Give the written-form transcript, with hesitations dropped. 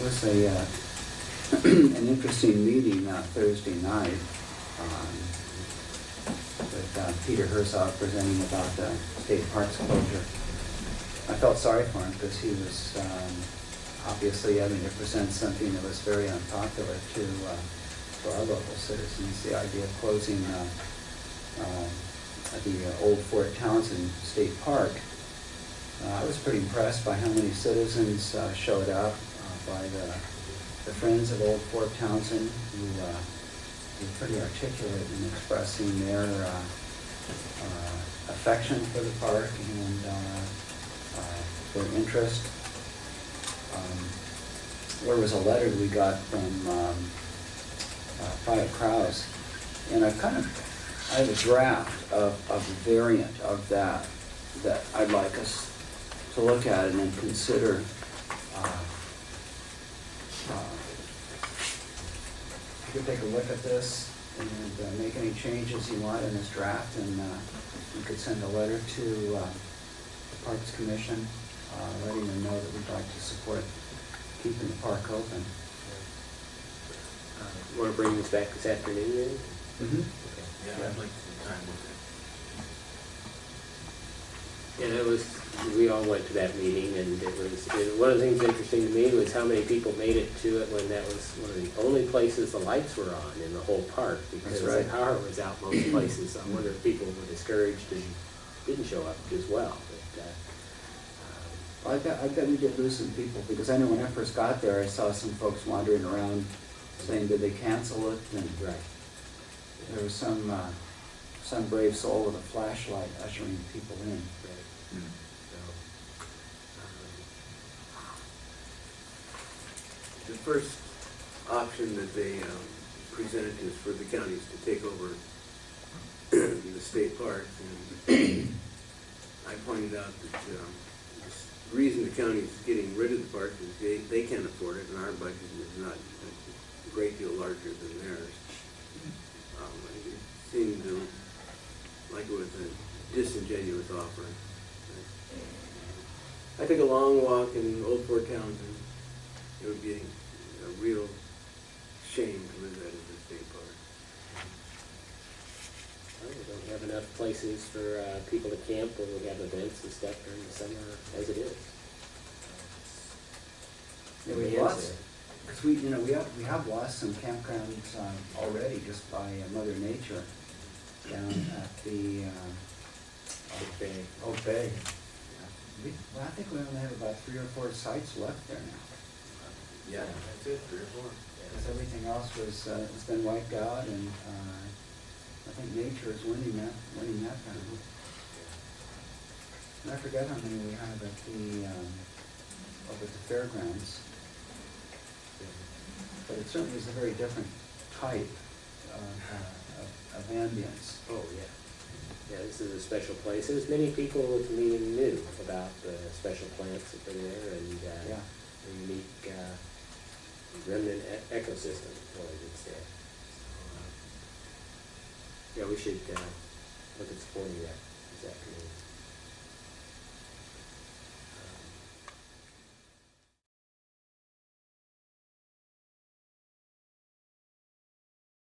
It was an interesting meeting Thursday night with Peter Herzog presenting about the state parks closure. I felt sorry for him because he was obviously having to present something that was very unpopular to our local citizens. The idea of closing the old Fort Townsend State Park. I was pretty impressed by how many citizens showed up, by the Friends of Old Fort Townsend, who were pretty articulate in expressing their affection for the park and their interest. There was a letter we got from Private Krause, and I have a draft of a variant of that I'd like us to look at and then consider. You could take a look at this and make any changes you want in this draft, and you could send a letter to the Parks Commission, letting them know that we'd like to support keeping the park open. Want to bring this back this afternoon then? Mm-hmm. Okay. Yeah, I'd like some time with it. Yeah, we all went to that meeting, and one of the things interesting to me was how many people made it to it when that was one of the only places the lights were on in the whole park, because That's right. the power was out most places. I wonder if people were discouraged and didn't show up as well. I bet we did lose some people, because I know when I first got there, I saw some folks wandering around saying, did they cancel it? And Right. there was some brave soul with a flashlight ushering people in. Right. So, The first option that they presented is for the counties to take over the state parks, and I pointed out that the reason the county is getting rid of the park is they can't afford it, and our budget is not a great deal larger than theirs. It seemed like it was a disingenuous offer. I took a long walk in Old Fort Townsend. It would be a real shame to lose that as a state park. well, we don't have enough places for people to camp when we have events and stuff during the summer as it is. Yeah, we lost, because we have lost some campgrounds already just by Mother Nature down at the Oak Bay. I think we only have about 3 or 4 sites left there now. Yeah, that's it, 3 or 4. Because everything else has been wiped out, and I think nature is winning that battle. And I forget how many we have at the over at the fairgrounds, but it certainly is a very different type of ambience. Oh, yeah. Yeah, this is a special place. There's many people that even knew about the special plants that are there, and Yeah. the unique remnant ecosystem, what I would say. So, yeah, we should look at supporting that.